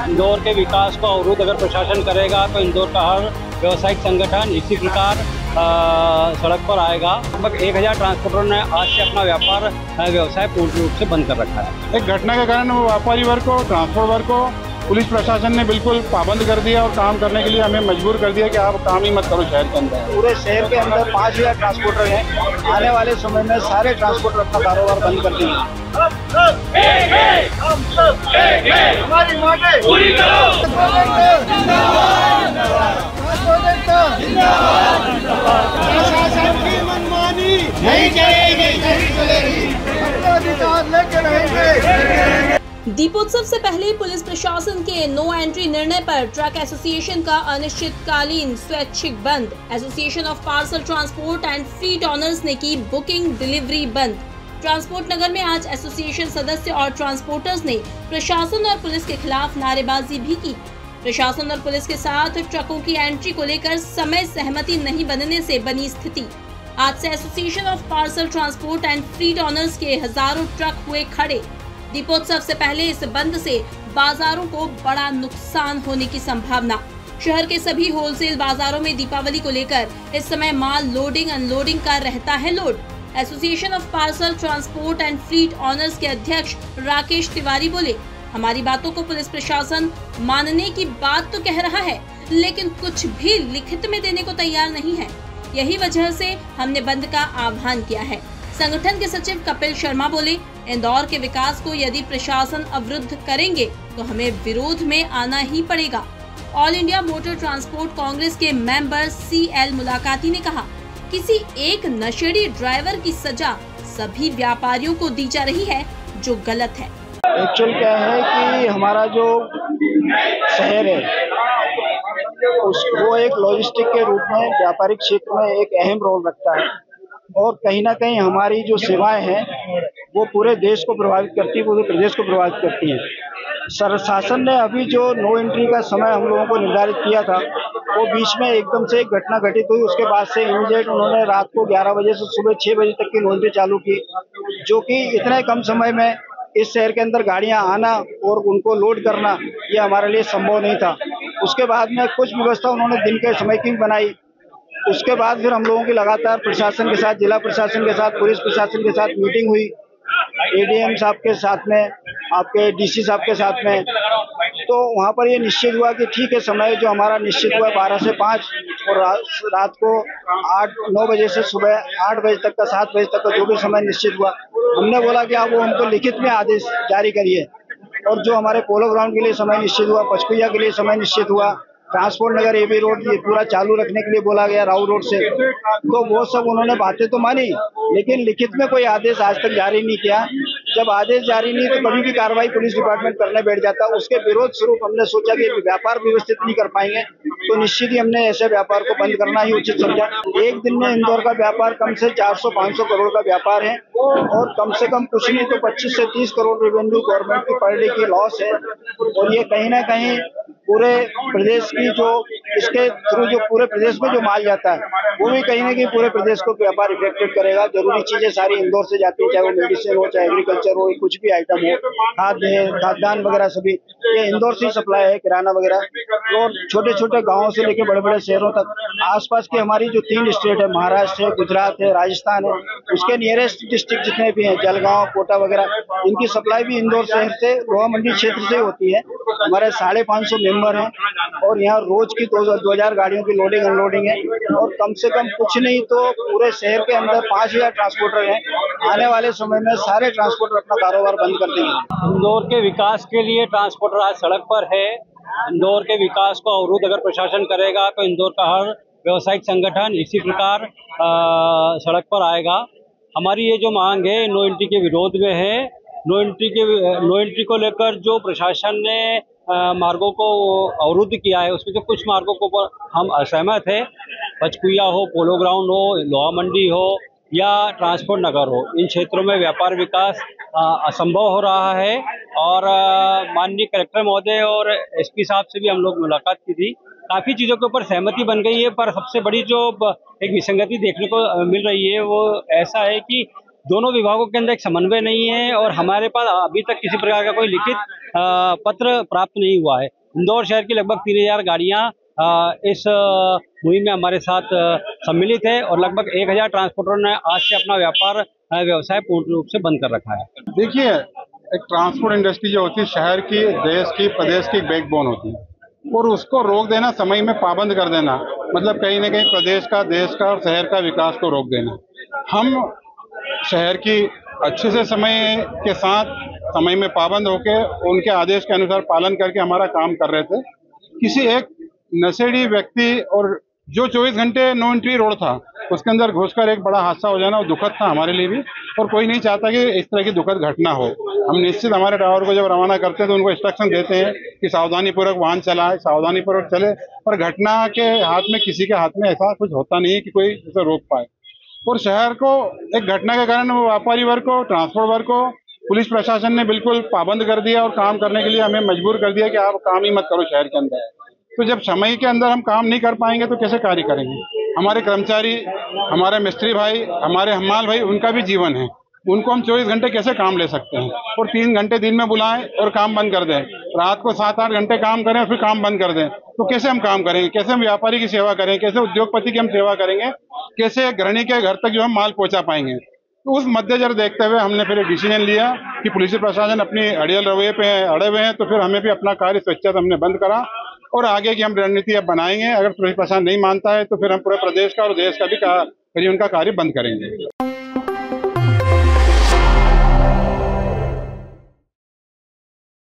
इंदौर के विकास को अवरुद्ध अगर प्रशासन करेगा तो इंदौर का हर व्यवसायिक संगठन इसी प्रकार सड़क पर आएगा। लगभग 1000 ट्रांसपोर्टरों ने आज से अपना व्यापार व्यवसाय पूर्ण रूप से बंद कर रखा है। एक घटना के कारण व्यापारी वर्ग को, ट्रांसपोर्ट वर्ग को पुलिस प्रशासन ने बिल्कुल पाबंद कर दिया और काम करने के लिए हमें मजबूर कर दिया कि आप काम ही मत करो शहर के अंदर। पूरे शहर के अंदर 5000 ट्रांसपोर्टर हैं। आने वाले समय में सारे ट्रांसपोर्टर अपना कारोबार बंद कर देंगे। हमारी मांगें पूरी करो। प्रशासन की मनमानी नहीं चलेगी, नहीं चलेगी। अधिकार लेके रहेंगे। दीपोत्सव से पहले पुलिस प्रशासन के नो एंट्री निर्णय पर ट्रक एसोसिएशन का अनिश्चितकालीन स्वैच्छिक बंद। Association of parcel transport and fleet honours ने की बुकिंग डिलीवरी बंद। ट्रांसपोर्ट नगर में आज एसोसिएशन सदस्य और ट्रांसपोर्टर्स ने प्रशासन और पुलिस के खिलाफ नारेबाजी भी की। प्रशासन और पुलिस के साथ ट्रकों की एंट्री को लेकर समय सहमति नहीं बनने से बनी स्थिति। आज से association of parcel transport and fleet honours के हजारों ट्रक हुए खड़े। दीपोत्सव से पहले इस बंद से बाजारों को बड़ा नुकसान होने की संभावना। शहर के सभी होलसेल बाजारों में दीपावली को लेकर इस समय माल लोडिंग अनलोडिंग का रहता है load. Association of parcel transport and fleet honours के अध्यक्ष राकेश तिवारी बोले, हमारी बातों को पुलिस प्रशासन मानने की बात तो कह रहा है, लेकिन कुछ भी लिखित में देने को तैयार नहीं है। यही वजह से हमने बंद का आह्वान किया है। संगठन के सचिव कपिल शर्मा बोले, इंदौर के विकास को यदि प्रशासन अवरुद्ध करेंगे तो हमें विरोध में आना ही पड़ेगा। All India motor transport Congress के मेंबर CL मुलाकाती ने कहा, किसी एक नशेड़ी ड्राइवर की सजा सभी व्यापारियों को दी जा रही है, जो गलत है। एक्चुअल क्या है कि हमारा जो शहर है वो एक लॉजिस्टिक के रूप में व्यापारिक क्षेत्र में एक अहम रोल रखता है और कहीं ना कहीं हमारी जो सेवाएं हैं वो पूरे देश को प्रभावित करती है, पूरे प्रदेश को प्रभावित करती है। शासन ने अभी जो नो एंट्री का समय हम लोगों को निर्धारित किया था वो बीच में एकदम से एक घटना घटित हुई। उसके बाद से इमीडिएट उन्होंने रात को 11 बजे से सुबह 6 बजे तक की नो एंट्री चालू की, जो कि इतने कम समय में इस शहर के अंदर गाड़ियां आना और उनको लोड करना ये हमारे लिए संभव नहीं था। उसके बाद में कुछ व्यवस्था उन्होंने दिन के समय की बनाई। उसके बाद फिर हम लोगों की लगातार प्रशासन के साथ, जिला प्रशासन के साथ, पुलिस प्रशासन के साथ मीटिंग हुई, ADM साहब के साथ में, आपके DC साहब के साथ में। तो वहाँ पर ये निश्चित हुआ कि ठीक है, समय जो हमारा निश्चित हुआ 12 से 5 और रात को 8-9 बजे से सुबह 8 बजे तक का, 7 बजे तक का जो भी समय निश्चित हुआ, हमने बोला कि आप वो हमको लिखित में आदेश जारी करिए। और जो हमारे पोलो ग्राउंड के लिए समय निश्चित हुआ, पचकुइया के लिए समय निश्चित हुआ, ट्रांसपोर्ट नगर AB रोड ये पूरा चालू रखने के लिए बोला गया राउ रोड से, तो वो सब उन्होंने बातें तो मानी, लेकिन लिखित में कोई आदेश आज तक जारी नहीं किया। जब आदेश जारी नहीं तो कभी भी कार्रवाई पुलिस डिपार्टमेंट करने बैठ जाता। उसके विरोध स्वरूप हमने सोचा कि व्यापार व्यवस्थित नहीं कर पाएंगे तो निश्चित ही हमने ऐसे व्यापार को बंद करना ही उचित समझा। एक दिन में इंदौर का व्यापार कम से 400-500 करोड़ का व्यापार है और कम से कम कुछ नहीं तो 25 से 30 करोड़ रेवेन्यू गवर्नमेंट की पर डे की लॉस है। और ये कहीं ना कहीं पूरे प्रदेश की जो इसके थ्रू जो पूरे प्रदेश में जो माल जाता है वो भी कहीं ना कहीं पूरे प्रदेश को व्यापार इफेक्टेड करेगा। जरूरी चीजें सारी इंदौर से जाती है, चाहे वो मेडिसिन हो, चाहे एग्रीकल्चर हो, कुछ भी आइटम हो, खाद्य है, खाद्यान्न वगैरह सभी ये इंदौर से ही सप्लाई है, किराना वगैरह। और छोटे छोटे गाँवों से लेकर बड़े बड़े शहरों तक आसपास की हमारी जो 3 स्टेट है, महाराष्ट्र है, गुजरात है, राजस्थान है, उसके नियरेस्ट डिस्ट्रिक्ट जितने भी हैं, जलगांव, कोटा वगैरह, इनकी सप्लाई भी इंदौर शहर से, लोहा मंडी क्षेत्र से होती है। हमारे 550 मेंबर हैं और यहाँ रोज की 2000 गाड़ियों की लोडिंग अनलोडिंग है और कम से कम कुछ नहीं तो पूरे शहर के अंदर 5000 ट्रांसपोर्टर हैं। आने वाले समय में सारे ट्रांसपोर्टर अपना कारोबार बंद कर देंगे। इंदौर के विकास के लिए ट्रांसपोर्टर आज सड़क पर है। इंदौर के विकास को अवरुद्ध अगर प्रशासन करेगा तो इंदौर का हर व्यवसायिक संगठन इसी प्रकार सड़क पर आएगा। हमारी ये जो मांग है नो एंट्री के विरोध में है। नो एंट्री को लेकर जो प्रशासन ने मार्गों को अवरुद्ध किया है उसमें से कुछ मार्गों को पर हम असहमत है। पचकुइया हो, पोलो ग्राउंड हो, लोहा मंडी हो या ट्रांसपोर्ट नगर हो, इन क्षेत्रों में व्यापार विकास असंभव हो रहा है। और माननीय कलेक्टर महोदय और SP साहब से भी हम लोग मुलाकात की थी। काफ़ी चीज़ों के ऊपर सहमति बन गई है, पर सबसे बड़ी जो एक विसंगति देखने को मिल रही है वो ऐसा है कि दोनों विभागों के अंदर एक समन्वय नहीं है और हमारे पास अभी तक किसी प्रकार का कोई लिखित पत्र प्राप्त नहीं हुआ है। इंदौर शहर की लगभग 3000 गाड़ियां इस मुहिम में हमारे साथ सम्मिलित है और लगभग 1000 ट्रांसपोर्टरों ने आज से अपना व्यवसाय पूर्ण रूप से बंद कर रखा है। देखिए, एक ट्रांसपोर्ट इंडस्ट्री जो होती है शहर की, देश की, प्रदेश की बैकबोन होती है और उसको रोक देना, समय में पाबंद कर देना, मतलब कहीं ना कहीं प्रदेश का, देश का और शहर का विकास को रोक देना। हम शहर की अच्छे से समय के साथ समय में पाबंद होकर उनके आदेश के अनुसार पालन करके हमारा काम कर रहे थे। किसी एक नशेड़ी व्यक्ति और जो 24 घंटे नो एंट्री रोड था उसके अंदर घुसकर एक बड़ा हादसा हो जाना वो दुखद था हमारे लिए भी, और कोई नहीं चाहता कि इस तरह की दुखद घटना हो। हम निश्चित हमारे ड्राइवर को जब रवाना करते हैं तो उनको इंस्ट्रक्शन देते हैं कि सावधानी पूर्वक वाहन चलाए, सावधानी पूर्वक चले, और घटना के हाथ में, किसी के हाथ में ऐसा कुछ होता नहीं है कि कोई उसे रोक पाए। और शहर को एक घटना के कारण व्यापारी वर्ग को, ट्रांसपोर्ट वर्ग को पुलिस प्रशासन ने बिल्कुल पाबंद कर दिया और काम करने के लिए हमें मजबूर कर दिया कि आप काम ही मत करो शहर के अंदर। तो जब समय के अंदर हम काम नहीं कर पाएंगे तो कैसे कार्य करेंगे? हमारे कर्मचारी, हमारे मिस्त्री भाई, हमारे हमाल भाई, उनका भी जीवन है। उनको हम 24 घंटे कैसे काम ले सकते हैं? और 3 घंटे दिन में बुलाएं और काम बंद कर दें, रात को 7-8 घंटे काम करें और फिर काम बंद कर दें, तो कैसे हम काम करेंगे? कैसे हम व्यापारी की सेवा करें? कैसे उद्योगपति की हम सेवा करेंगे? कैसे गृहिणी के घर तक जो हम माल पहुंचा पाएंगे? तो उस मद्देनजर देखते हुए हमने फिर एक डिसीजन लिया कि पुलिस प्रशासन अपनी अड़ियल रवैये पे अड़े हुए हैं, तो फिर हमें भी अपना कार्य स्वेच्छा से हमने बंद करा और आगे की हम रणनीति अब बनाएंगे। अगर पुलिस प्रशासन नहीं मानता है तो फिर हम पूरे प्रदेश का और देश का भी उनका कार्य बंद करेंगे।